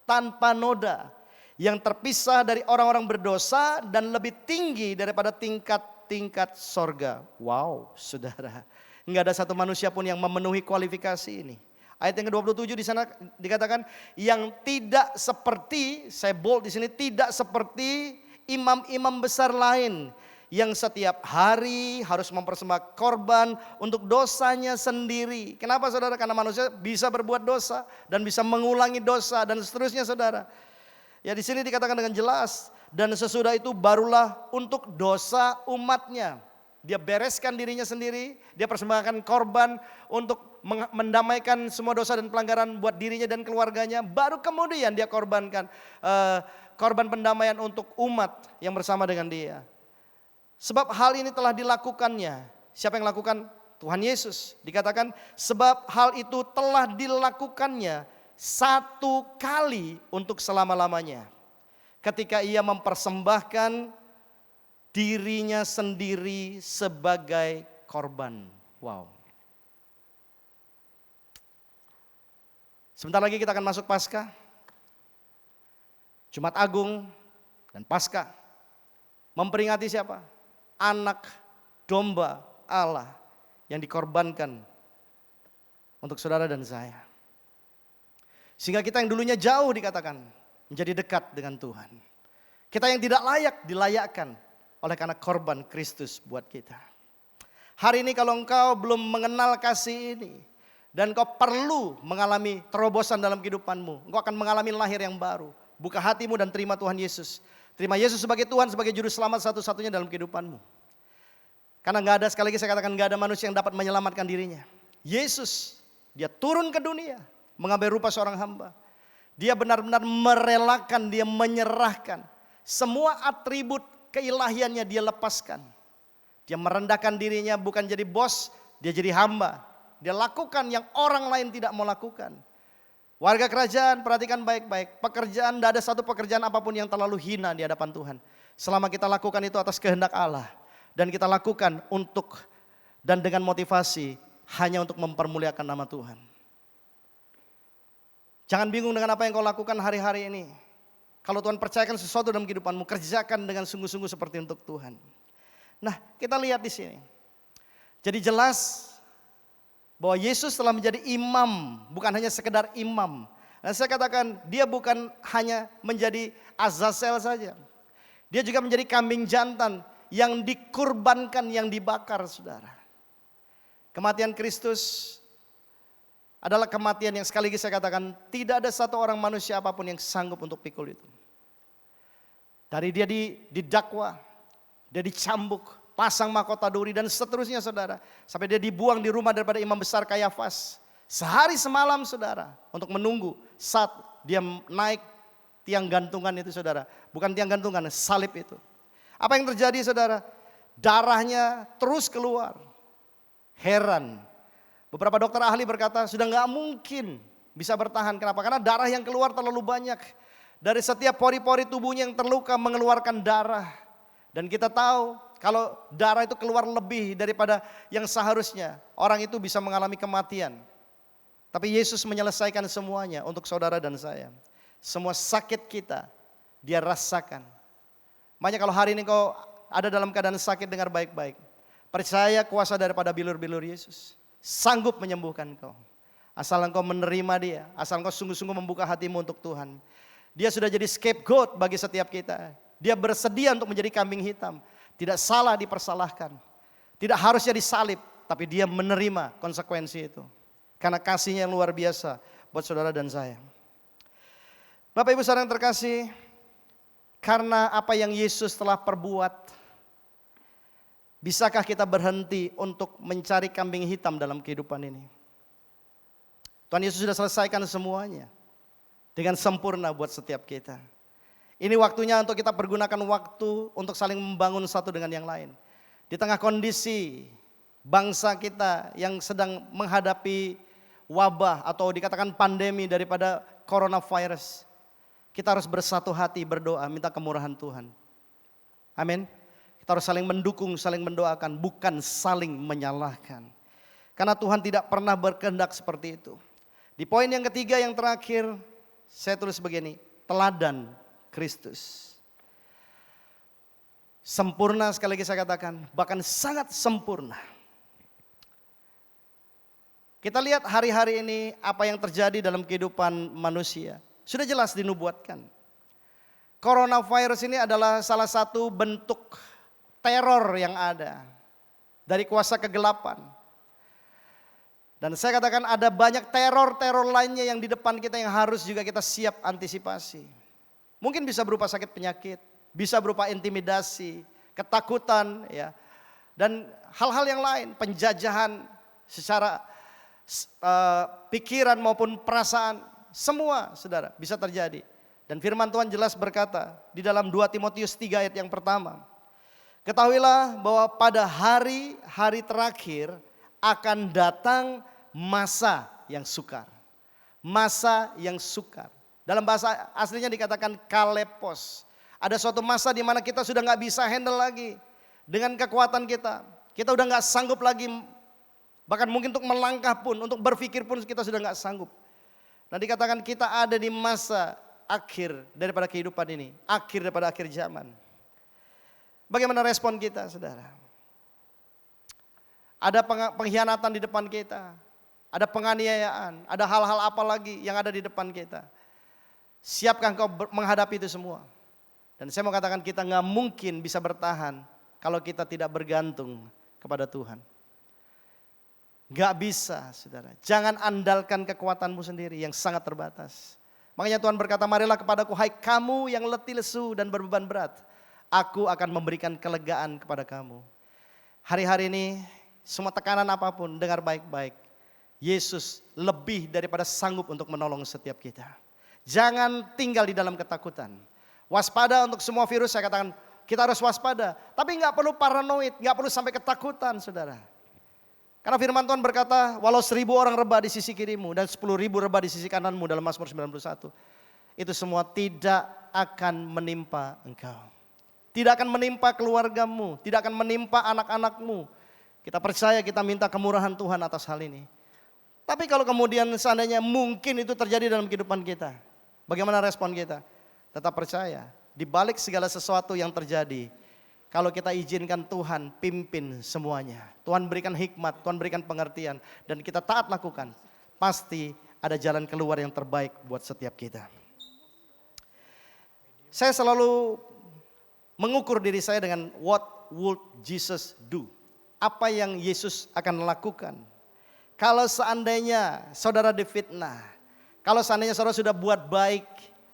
tanpa noda, yang terpisah dari orang-orang berdosa dan lebih tinggi daripada tingkat sorga. Wow, saudara, nggak ada satu manusia pun yang memenuhi kualifikasi ini. Ayat yang ke-27 di sana dikatakan yang tidak seperti, saya bold di sini, tidak seperti imam-imam besar lain yang setiap hari harus mempersembahkan korban untuk dosanya sendiri. Kenapa saudara? Karena manusia bisa berbuat dosa dan bisa mengulangi dosa dan seterusnya saudara. Ya di sini dikatakan dengan jelas, dan sesudah itu barulah untuk dosa umatnya. Dia bereskan dirinya sendiri, dia persembahkan korban untuk mendamaikan semua dosa dan pelanggaran buat dirinya dan keluarganya. Baru kemudian dia korbankan korban pendamaian untuk umat yang bersama dengan dia. Sebab hal ini telah dilakukannya. Siapa yang lakukan? Tuhan Yesus. Dikatakan sebab hal itu telah dilakukannya satu kali untuk selama-lamanya. Ketika ia mempersembahkan dirinya sendiri sebagai korban. Wow. Sebentar lagi kita akan masuk Paskah. Jumat Agung dan Paskah. Memperingati siapa? Anak domba Allah yang dikorbankan untuk saudara dan saya. Sehingga kita yang dulunya jauh dikatakan menjadi dekat dengan Tuhan. Kita yang tidak layak dilayakkan oleh karena korban Kristus buat kita. Hari ini kalau engkau belum mengenal kasih ini dan engkau perlu mengalami terobosan dalam kehidupanmu, engkau akan mengalami lahir yang baru. Buka hatimu dan terima Tuhan Yesus. Terima Yesus sebagai Tuhan, sebagai juru selamat satu-satunya dalam kehidupanmu. Karena gak ada, sekali lagi saya katakan, gak ada manusia yang dapat menyelamatkan dirinya. Yesus, dia turun ke dunia, mengambil rupa seorang hamba. Dia benar-benar merelakan, dia menyerahkan semua atribut keilahiannya dia lepaskan. Dia merendahkan dirinya, bukan jadi bos, dia jadi hamba. Dia lakukan yang orang lain tidak mau lakukan. Warga kerajaan, perhatikan baik-baik. Pekerjaan, tidak ada satu pekerjaan apapun yang terlalu hina di hadapan Tuhan. Selama kita lakukan itu atas kehendak Allah. Dan kita lakukan untuk dan dengan motivasi hanya untuk mempermuliakan nama Tuhan. Jangan bingung dengan apa yang kau lakukan hari-hari ini. Kalau Tuhan percayakan sesuatu dalam kehidupanmu, kerjakan dengan sungguh-sungguh seperti untuk Tuhan. Nah, kita lihat di sini. Jadi jelas bahwa Yesus telah menjadi imam, bukan hanya sekedar imam. Nah, saya katakan dia bukan hanya menjadi Azazel saja. Dia juga menjadi kambing jantan yang dikurbankan, yang dibakar, saudara. Kematian Kristus adalah kematian yang sekali lagi saya katakan tidak ada satu orang manusia apapun yang sanggup untuk pikul itu. Dari dia didakwa, dia dicambuk, pasang mahkota duri dan seterusnya saudara. Sampai dia dibuang di rumah daripada imam besar Kayafas. Sehari semalam saudara untuk menunggu saat dia naik tiang gantungan itu saudara. Bukan tiang gantungan, salib itu. Apa yang terjadi saudara? Darahnya terus keluar. Heran. Beberapa dokter ahli berkata sudah gak mungkin bisa bertahan. Kenapa? Karena darah yang keluar terlalu banyak. Dari setiap pori-pori tubuhnya yang terluka mengeluarkan darah. Dan kita tahu kalau darah itu keluar lebih daripada yang seharusnya, orang itu bisa mengalami kematian. Tapi Yesus menyelesaikan semuanya untuk saudara dan saya. Semua sakit kita dia rasakan. Makanya kalau hari ini kau ada dalam keadaan sakit, dengar baik-baik. Percaya kuasa daripada bilur-bilur Yesus. Sanggup menyembuhkan kau. Asal engkau menerima dia. Asal engkau sungguh-sungguh membuka hatimu untuk Tuhan. Dia sudah jadi scapegoat bagi setiap kita. Dia bersedia untuk menjadi kambing hitam. Tidak salah dipersalahkan. Tidak harusnya disalib. Tapi dia menerima konsekuensi itu. Karena kasihnya yang luar biasa buat saudara dan saya. Bapak Ibu saudara yang terkasih. Karena apa yang Yesus telah perbuat. Bisakah kita berhenti untuk mencari kambing hitam dalam kehidupan ini? Tuhan Yesus sudah selesaikan semuanya. Dengan sempurna buat setiap kita. Ini waktunya untuk kita pergunakan waktu untuk saling membangun satu dengan yang lain. Di tengah kondisi bangsa kita yang sedang menghadapi wabah atau dikatakan pandemi daripada coronavirus. Kita harus bersatu hati berdoa minta kemurahan Tuhan. Amin. Kita harus saling mendukung, saling mendoakan, bukan saling menyalahkan. Karena Tuhan tidak pernah berkehendak seperti itu. Di poin yang ketiga yang terakhir, saya tulis begini, teladan Kristus. Sempurna sekali lagi saya katakan, bahkan sangat sempurna. Kita lihat hari-hari ini apa yang terjadi dalam kehidupan manusia. Sudah jelas dinubuatkan. Coronavirus ini adalah salah satu bentuk teror yang ada dari kuasa kegelapan. Dan saya katakan ada banyak teror-teror lainnya yang di depan kita yang harus juga kita siap antisipasi. Mungkin bisa berupa sakit penyakit, bisa berupa intimidasi, ketakutan, ya, dan hal-hal yang lain, penjajahan secara pikiran maupun perasaan, semua saudara bisa terjadi. Dan firman Tuhan jelas berkata di dalam 2 Timotius 3 ayat yang pertama, ketahuilah bahwa pada hari-hari terakhir akan datang masa yang sukar. Masa yang sukar. Dalam bahasa aslinya dikatakan kalepos. Ada suatu masa di mana kita sudah nggak bisa handle lagi dengan kekuatan kita. Kita udah nggak sanggup lagi, bahkan mungkin untuk melangkah pun, untuk berpikir pun kita sudah nggak sanggup. Nah dikatakan kita ada di masa akhir daripada kehidupan ini, akhir daripada akhir zaman. Bagaimana respon kita, saudara? Ada pengkhianatan di depan kita, ada penganiayaan, ada hal-hal apa lagi yang ada di depan kita. Siapkah engkau menghadapi itu semua? Dan saya mau katakan kita nggak mungkin bisa bertahan kalau kita tidak bergantung kepada Tuhan. Gak bisa, saudara. Jangan andalkan kekuatanmu sendiri yang sangat terbatas. Makanya Tuhan berkata, marilah kepadaku hai kamu yang letih lesu dan berbeban berat. Aku akan memberikan kelegaan kepada kamu. Hari-hari ini semua tekanan apapun, dengar baik-baik. Yesus lebih daripada sanggup untuk menolong setiap kita. Jangan tinggal di dalam ketakutan. Waspada untuk semua virus, saya katakan kita harus waspada. Tapi gak perlu paranoid, gak perlu sampai ketakutan, saudara. Karena firman Tuhan berkata, walau 1000 orang rebah di sisi kirimu dan 10.000 rebah di sisi kananmu dalam Mazmur 91. Itu semua tidak akan menimpa engkau. Tidak akan menimpa keluargamu, tidak akan menimpa anak-anakmu. Kita percaya, kita minta kemurahan Tuhan atas hal ini. Tapi kalau kemudian seandainya mungkin itu terjadi dalam kehidupan kita, bagaimana respon kita? Tetap percaya, di balik segala sesuatu yang terjadi, kalau kita izinkan Tuhan pimpin semuanya, Tuhan berikan hikmat, Tuhan berikan pengertian, dan kita taat lakukan, pasti ada jalan keluar yang terbaik buat setiap kita. Saya selalu mengukur diri saya dengan what would Jesus do? Apa yang Yesus akan lakukan? Kalau seandainya saudara difitnah, kalau seandainya saudara sudah buat baik,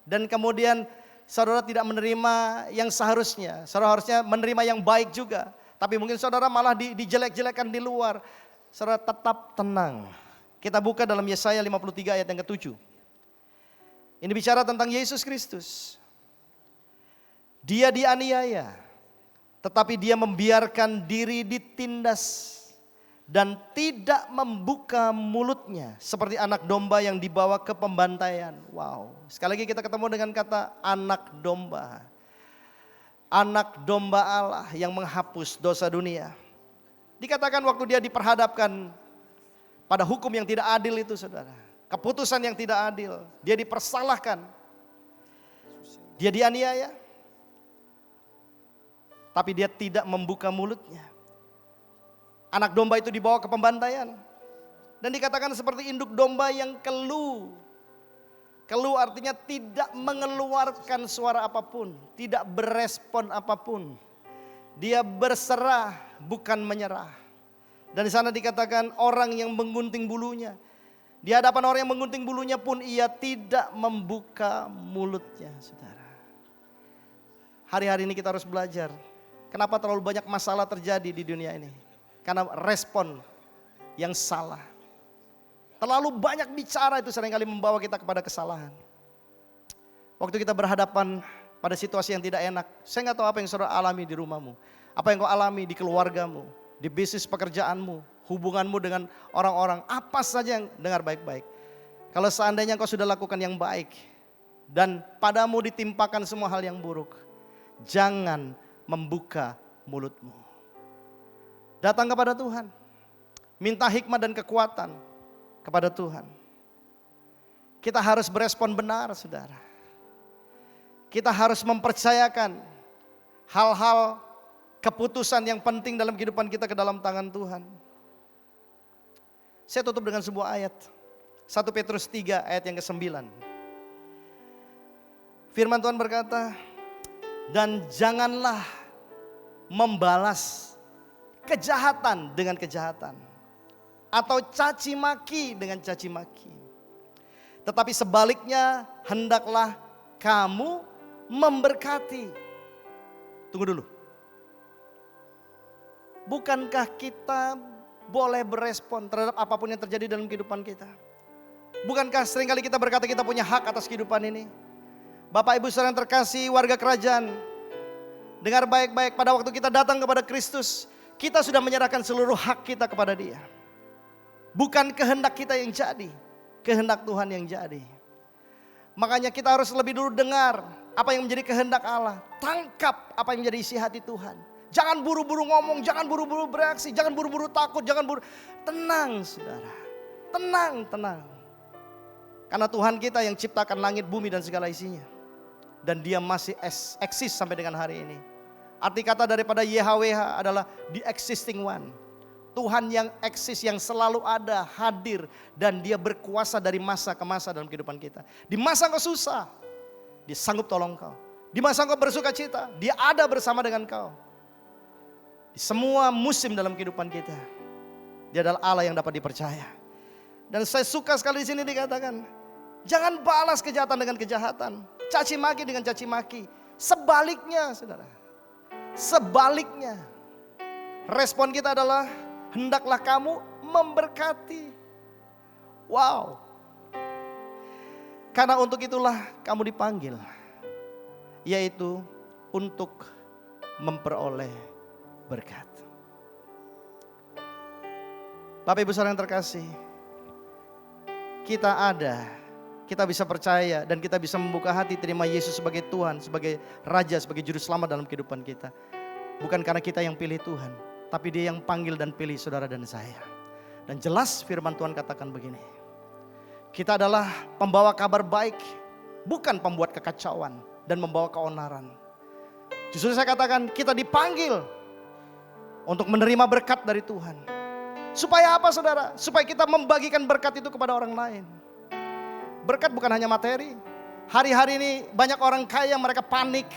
dan kemudian saudara tidak menerima yang seharusnya, saudara harusnya menerima yang baik juga. Tapi mungkin saudara malah dijelek-jelekan di luar. Saudara tetap tenang. Kita buka dalam Yesaya 53 ayat yang ke-7. Ini bicara tentang Yesus Kristus. Dia dianiaya, tetapi dia membiarkan diri ditindas dan tidak membuka mulutnya seperti anak domba yang dibawa ke pembantaian. Wow, sekali lagi kita ketemu dengan kata anak domba. Anak domba Allah yang menghapus dosa dunia. Dikatakan waktu dia diperhadapkan pada hukum yang tidak adil itu, saudara. Keputusan yang tidak adil. Dia dipersalahkan. Dia dianiaya. Tapi dia tidak membuka mulutnya. Anak domba itu dibawa ke pembantaian. Dan dikatakan seperti induk domba yang keluh. Keluh artinya tidak mengeluarkan suara apapun. Tidak berespon apapun. Dia berserah bukan menyerah. Dan di sana dikatakan orang yang menggunting bulunya. Di hadapan orang yang menggunting bulunya pun ia tidak membuka mulutnya, saudara. Hari-hari ini kita harus belajar. Kenapa terlalu banyak masalah terjadi di dunia ini? Karena respon yang salah. Terlalu banyak bicara itu seringkali membawa kita kepada kesalahan. Waktu kita berhadapan pada situasi yang tidak enak, saya nggak tahu apa yang saudara alami di rumahmu. Apa yang kau alami di keluargamu, di bisnis pekerjaanmu, hubunganmu dengan orang-orang, apa saja yang dengar baik-baik. Kalau seandainya kau sudah lakukan yang baik dan padamu ditimpakan semua hal yang buruk, jangan membuka mulutmu. Datang kepada Tuhan. Minta hikmat dan kekuatan kepada Tuhan. Kita harus berespon benar, saudara. Kita harus mempercayakan hal-hal keputusan yang penting dalam kehidupan kita ke dalam tangan Tuhan. Saya tutup dengan sebuah ayat. 1 Petrus 3 ayat yang ke-9. Firman Tuhan berkata, dan janganlah membalas kejahatan dengan kejahatan, atau caci maki dengan caci maki. Tetapi sebaliknya hendaklah kamu memberkati. Tunggu dulu. Bukankah kita boleh berespon terhadap apapun yang terjadi dalam kehidupan kita? Bukankah seringkali kita berkata kita punya hak atas kehidupan ini? Bapak Ibu saudara yang terkasih, warga kerajaan, dengar baik-baik, pada waktu kita datang kepada Kristus, kita sudah menyerahkan seluruh hak kita kepada Dia. Bukan kehendak kita yang jadi, kehendak Tuhan yang jadi. Makanya kita harus lebih dulu dengar apa yang menjadi kehendak Allah. Tangkap apa yang menjadi isi hati Tuhan. Jangan buru-buru ngomong, jangan buru-buru bereaksi, jangan buru-buru takut, jangan buru. Tenang saudara, tenang. Karena Tuhan kita yang ciptakan langit, bumi dan segala isinya. Dan Dia masih eksis sampai dengan hari ini. Arti kata daripada YHWH adalah the existing one. Tuhan yang eksis, yang selalu ada, hadir. Dan Dia berkuasa dari masa ke masa dalam kehidupan kita. Di masa kau susah, Dia sanggup tolong kau. Di masa kau bersuka cita, Dia ada bersama dengan kau. Di semua musim dalam kehidupan kita, Dia adalah Allah yang dapat dipercaya. Dan saya suka sekali di sini dikatakan, jangan balas kejahatan dengan kejahatan, caci maki dengan caci maki. Sebaliknya saudara, sebaliknya. Respon kita adalah, hendaklah kamu memberkati. Wow. Karena untuk itulah kamu dipanggil, yaitu untuk memperoleh berkat. Bapak Ibu saudara yang terkasih, kita bisa percaya dan kita bisa membuka hati terima Yesus sebagai Tuhan, sebagai Raja, sebagai Juru Selamat dalam kehidupan kita. Bukan karena kita yang pilih Tuhan, tapi Dia yang panggil dan pilih saudara dan saya. Dan jelas firman Tuhan katakan begini, kita adalah pembawa kabar baik, bukan pembuat kekacauan dan membawa keonaran. Justru saya katakan kita dipanggil untuk menerima berkat dari Tuhan. Supaya apa saudara? Supaya kita membagikan berkat itu kepada orang lain. Berkat bukan hanya materi. Hari-hari ini banyak orang kaya, mereka panik,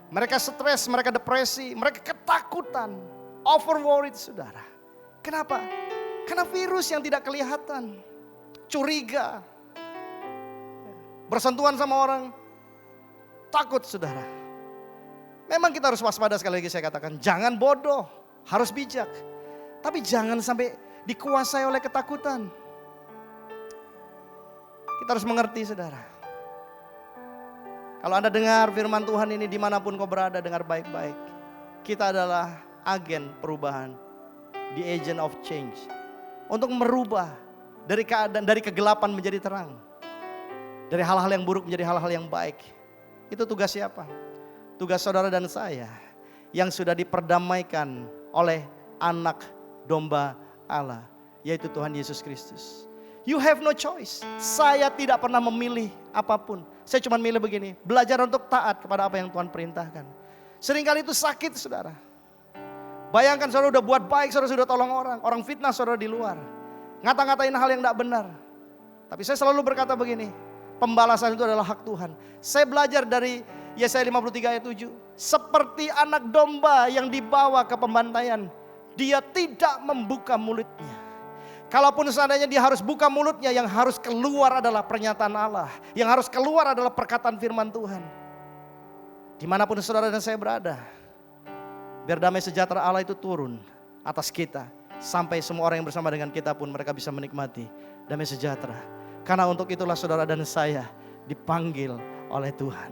mereka stres, mereka depresi, mereka ketakutan, over worried saudara. Kenapa? Karena virus yang tidak kelihatan, curiga, bersentuhan sama orang, takut saudara. Memang kita harus waspada, sekali lagi saya katakan, jangan bodoh, harus bijak. Tapi jangan sampai dikuasai oleh ketakutan. Kita harus mengerti saudara. Kalau Anda dengar firman Tuhan ini dimanapun kau berada, dengar baik-baik. Kita adalah agen perubahan, the agent of change. Untuk merubah dari keadaan, dari kegelapan menjadi terang. Dari hal-hal yang buruk menjadi hal-hal yang baik. Itu tugas siapa? Tugas saudara dan saya yang sudah diperdamaikan oleh anak domba Allah, yaitu Tuhan Yesus Kristus. You have no choice. Saya tidak pernah memilih apapun. Saya cuma milih begini, belajar untuk taat kepada apa yang Tuhan perintahkan. Seringkali itu sakit saudara. Bayangkan saudara udah buat baik, saudara sudah tolong orang fitnah saudara di luar, ngata-ngatain hal yang tidak benar. Tapi saya selalu berkata begini, pembalasan itu adalah hak Tuhan. Saya belajar dari Yesaya 53 ayat 7. Seperti anak domba yang dibawa ke pembantaian, Dia tidak membuka mulutnya. Kalaupun seandainya dia harus buka mulutnya, yang harus keluar adalah pernyataan Allah. Yang harus keluar adalah perkataan firman Tuhan. Dimanapun saudara dan saya berada, biar damai sejahtera Allah itu turun atas kita. Sampai semua orang yang bersama dengan kita pun mereka bisa menikmati damai sejahtera. Karena untuk itulah saudara dan saya dipanggil oleh Tuhan.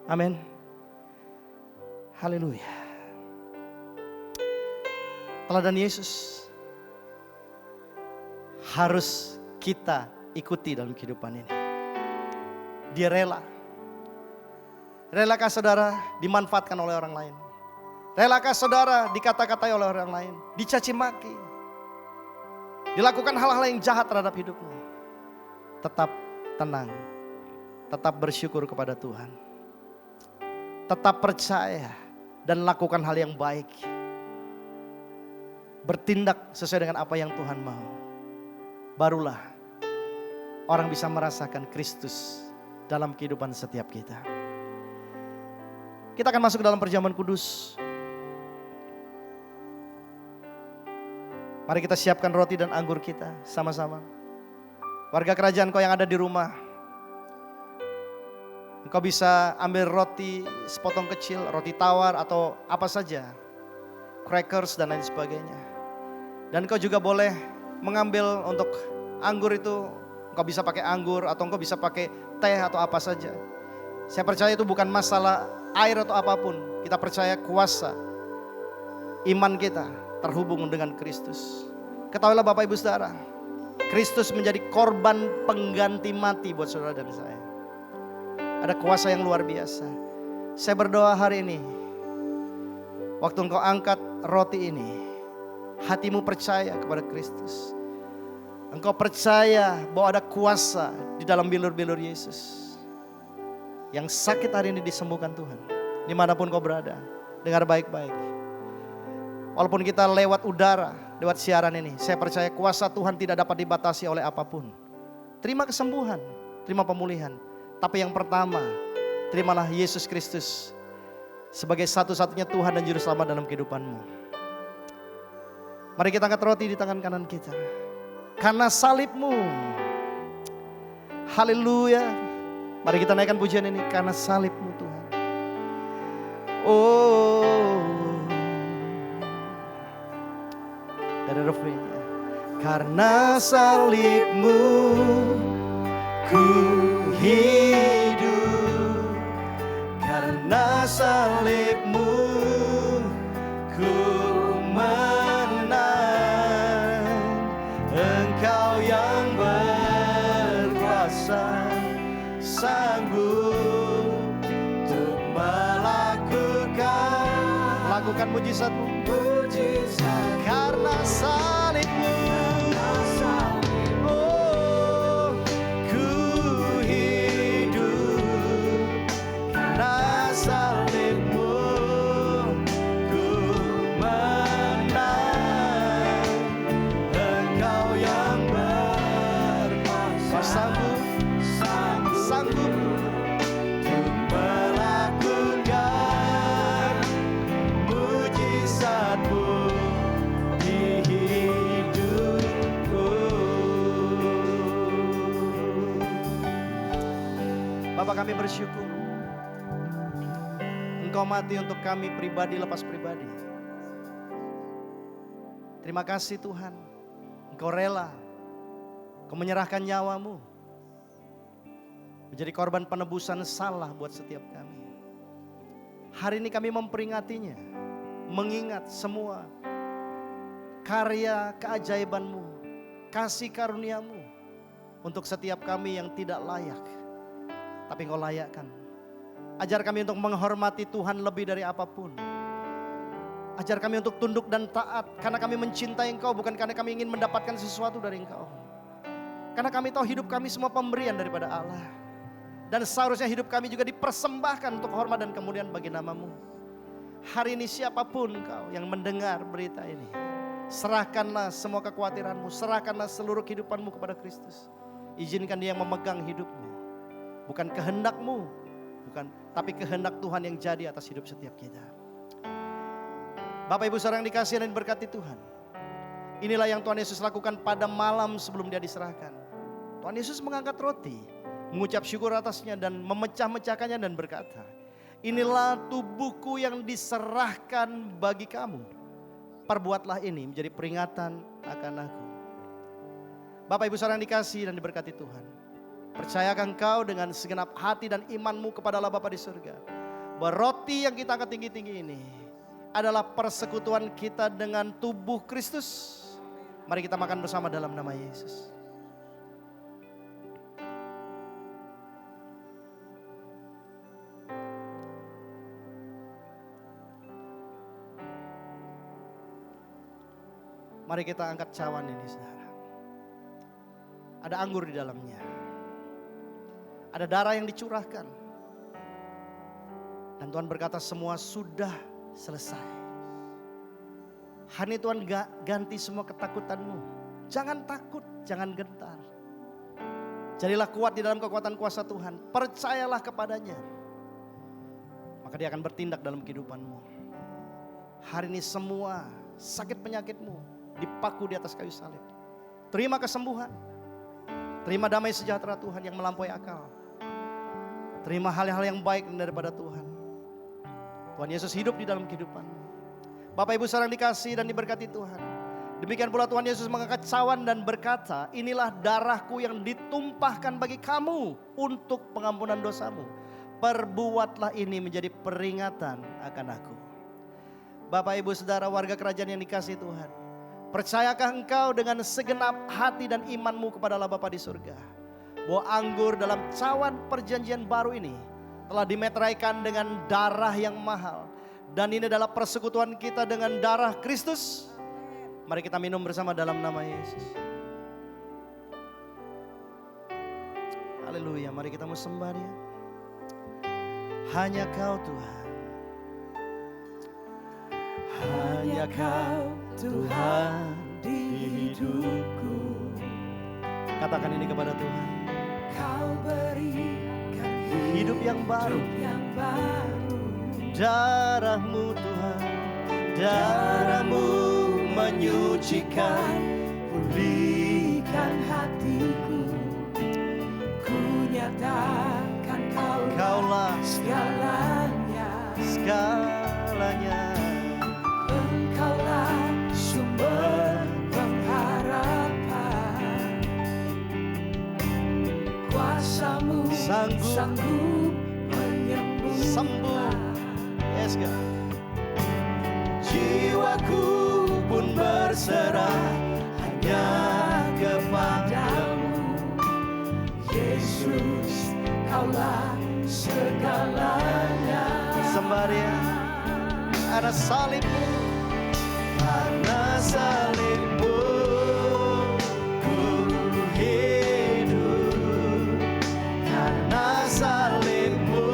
Amin. Haleluya. Teladan Yesus harus kita ikuti dalam kehidupan ini. Dia rela. Relakah saudara dimanfaatkan oleh orang lain? Relakah saudara dikata-katai oleh orang lain? Dicaci maki? Dilakukan hal-hal yang jahat terhadap hidupmu? Tetap tenang. Tetap bersyukur kepada Tuhan. Tetap percaya dan lakukan hal yang baik. Bertindak sesuai dengan apa yang Tuhan mau. barulah orang bisa merasakan Kristus dalam kehidupan setiap kita. Kita akan masuk dalam perjamuan kudus. Mari kita siapkan roti dan anggur kita sama-sama. Warga kerajaan kau yang ada di rumah, engkau bisa ambil roti sepotong kecil, roti tawar atau apa saja, crackers dan lain sebagainya. Dan engkau juga boleh mengambil untuk anggur itu, engkau bisa pakai anggur atau engkau bisa pakai teh atau apa saja. Saya percaya itu bukan masalah air atau apapun. Kita percaya kuasa iman kita terhubung dengan Kristus. Ketahuilah Bapak Ibu Saudara, Kristus menjadi korban pengganti mati buat saudara dan saya. Ada kuasa yang luar biasa. Saya berdoa hari ini, waktu engkau angkat roti ini, hatimu percaya kepada Kristus. Engkau percaya bahwa ada kuasa di dalam bilur-bilur Yesus. Yang sakit hari ini disembuhkan Tuhan. Dimanapun kau berada, dengar baik-baik. Walaupun kita lewat udara, lewat siaran ini, saya percaya kuasa Tuhan tidak dapat dibatasi oleh apapun. Terima kesembuhan, terima pemulihan. Tapi yang pertama, terimalah Yesus Kristus sebagai satu-satunya Tuhan dan Juru Selamat dalam kehidupanmu. Mari kita angkat roti di tangan kanan kita. Karena salibmu, haleluya. Mari kita naikkan pujian ini, karena salibmu Tuhan. Oh, dari refrainnya. Karena salibmu ku hidup, karena salibmu ku menang. Engkau yang berkuasa, sanggup untuk lakukan mujizatmu. Karena salibmu, oh, ku hidup. Karena salibmu, ku menang. Engkau yang berkuasa, sanggup untuk melakukan mujizatmu di hidupku. Bapak, kami bersyukur Engkau mati untuk kami pribadi lepas pribadi. Terima kasih Tuhan, Engkau rela, Engkau menyerahkan nyawamu menjadi korban penebusan salah buat setiap kami. Hari ini kami memperingatinya, mengingat semua karya keajaibanmu, kasih karuniamu untuk setiap kami yang tidak layak, tapi Engkau layakkan. Ajar kami untuk menghormati Tuhan lebih dari apapun. Ajar kami untuk tunduk dan taat karena kami mencintai Engkau, bukan karena kami ingin mendapatkan sesuatu dari Engkau. Karena kami tahu hidup kami semua pemberian daripada Allah. Dan seharusnya hidup kami juga dipersembahkan untuk hormat dan kemuliaan bagi nama-Mu. Hari ini siapapun Engkau yang mendengar berita ini, serahkanlah semua kekhawatiranmu, serahkanlah seluruh kehidupanmu kepada Kristus. Izinkan Dia yang memegang hidupmu. Bukan kehendakmu, tapi kehendak Tuhan yang jadi atas hidup setiap kita. Bapak Ibu saudara yang dikasihi dan diberkati Tuhan, inilah yang Tuhan Yesus lakukan pada malam sebelum Dia diserahkan. Tuhan Yesus mengangkat roti, mengucap syukur atasnya dan memecah-mecahkannya dan berkata, inilah tubuhku yang diserahkan bagi kamu. Perbuatlah ini menjadi peringatan akan aku. Bapak Ibu saudara yang dikasihi dan diberkati Tuhan, percayakan engkau dengan segenap hati dan imanmu kepada Allah Bapa di surga, bahwa roti yang kita angkat tinggi-tinggi ini adalah persekutuan kita dengan tubuh Kristus. Mari kita makan bersama dalam nama Yesus. Mari kita angkat cawan ini, saudara. Ada anggur di dalamnya. Ada darah yang dicurahkan. Dan Tuhan berkata semua sudah selesai. Hari ini Tuhan ganti semua ketakutanmu. Jangan takut, jangan gentar. Jadilah kuat di dalam kekuatan kuasa Tuhan. Percayalah kepadanya. Maka dia akan bertindak dalam kehidupanmu. Hari ini semua sakit penyakitmu dipaku di atas kayu salib. Terima kesembuhan. Terima damai sejahtera Tuhan yang melampaui akal. Terima hal-hal yang baik daripada Tuhan. Tuhan Yesus hidup di dalam kehidupanmu. Bapak Ibu saudara dikasihi dan diberkati Tuhan. Demikian pula Tuhan Yesus mengangkat cawan dan berkata, inilah darahku yang ditumpahkan bagi kamu untuk pengampunan dosamu. Perbuatlah ini menjadi peringatan akan aku. Bapak Ibu saudara warga kerajaan yang dikasihi Tuhan. Percayakah engkau dengan segenap hati dan imanmu kepada Allah Bapa di surga, bahwa anggur dalam cawan perjanjian baru ini telah dimeteraikan dengan darah yang mahal. Dan ini adalah persekutuan kita dengan darah Kristus. Mari kita minum bersama dalam nama Yesus. Haleluya, mari kita mau sembah Dia. Hanya Kau Tuhan. Hanya Kau Tuhan di hidupku. Katakan ini kepada Tuhan. Kau berikan Hidup yang baru. Darah-Mu Tuhan, darah-Mu menyucikan, pulihkan hatiku. Ku nyatakan Kaulah segalanya. Engkaulah sumber pengharapan. Kuasa-Mu sanggup menyembuhkan. Yes God. Jiwaku pun berserah hanya kepadamu. Yesus, Kaulah segalanya. Sembah Dia. Karena salib-Mu, karena salib-Mu ku hidup. Karena salib-Mu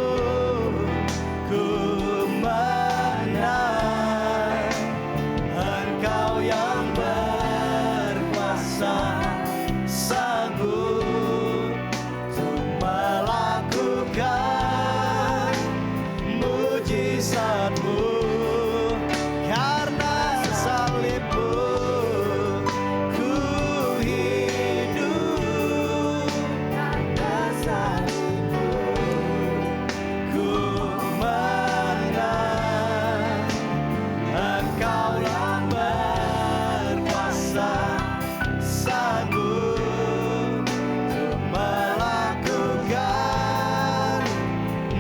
ku menang. Engkau yang berkuasa sanggup untuk melakukan mujizat-Mu. Karena salib-Mu ku hidup. Karena salib-Mu ku menang. Engkau yang berkuasa sanggup untuk melakukan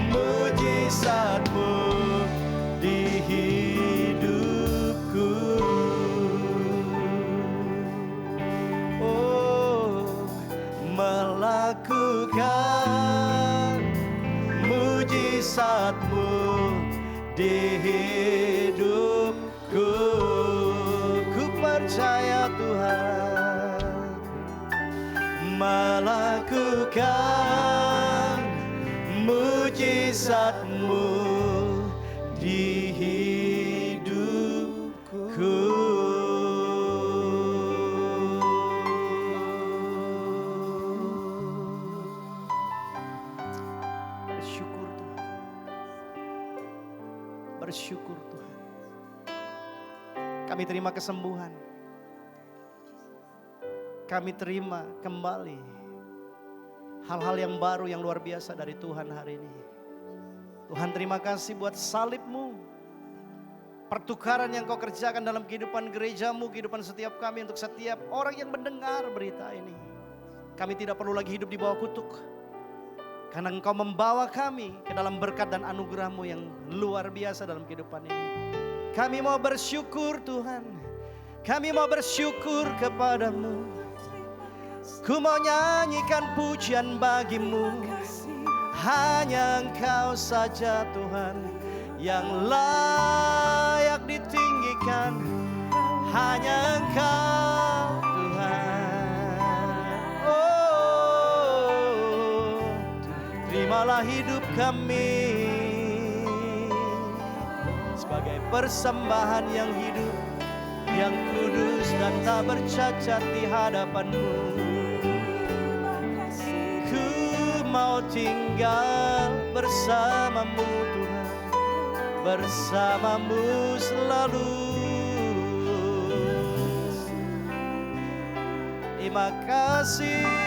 mujizat-Mu di hidupku. Oh, melakukan mujizat-Mu di hidupku. Ku percaya Tuhan melakukan mujizat-Mu di hidupku. Bersyukur Tuhan. Bersyukur Tuhan. Kami terima kesembuhan. Kami terima kembali hal-hal yang baru yang luar biasa dari Tuhan hari ini. Tuhan terima kasih buat salib-Mu. Pertukaran yang Kau kerjakan dalam kehidupan gereja-Mu, kehidupan setiap kami, untuk setiap orang yang mendengar berita ini. Kami tidak perlu lagi hidup di bawah kutuk. Karena Engkau membawa kami ke dalam berkat dan anugerah-Mu yang luar biasa dalam kehidupan ini. Kami mau bersyukur Tuhan. Kami mau bersyukur kepadamu. Ku mau nyanyikan pujian bagi-Mu. Hanya Engkau saja Tuhan yang layak ditinggikan. Hanya Engkau Tuhan. Oh, terimalah hidup kami sebagai persembahan yang hidup, yang kudus dan tak bercacat di hadapan-Mu. tinggal bersamamu Tuhan, bersamamu selalu. Terima kasih